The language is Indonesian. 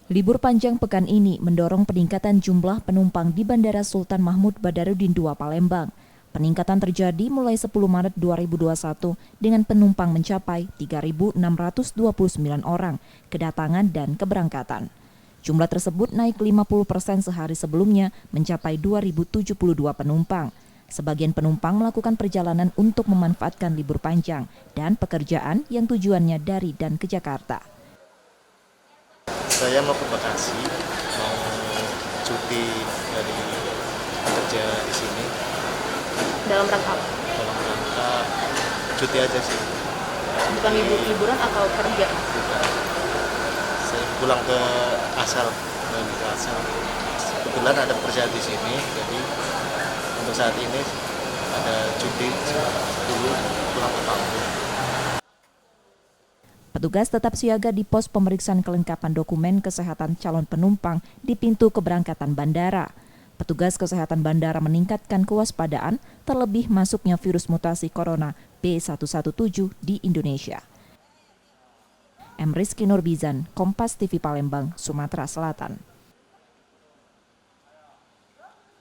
Libur panjang pekan ini mendorong peningkatan jumlah penumpang di Bandara Sultan Mahmud Badarudin II Palembang. Peningkatan terjadi mulai 10 Maret 2021 dengan penumpang mencapai 3.629 orang kedatangan dan keberangkatan. Jumlah tersebut naik 50% sehari sebelumnya mencapai 2.072 penumpang. Sebagian penumpang melakukan perjalanan untuk memanfaatkan libur panjang dan pekerjaan yang tujuannya dari dan ke Jakarta. Saya mau ke Bekasi, mau cuti dari kerja di sini. Dalam rangka apa? Dalam rangka cuti aja sih. Bukan liburan atau kerja? Bukan. Saya pulang ke asal, Kebetulan ada pekerjaan di sini, jadi untuk saat ini ada cuti dulu pulang ke kampung. Petugas tetap siaga di pos pemeriksaan kelengkapan dokumen kesehatan calon penumpang di pintu keberangkatan bandara. Petugas kesehatan bandara meningkatkan kewaspadaan terlebih masuknya virus mutasi corona B117 di Indonesia. M. Rizky Nurbizan, Kompas TV Palembang, Sumatera Selatan.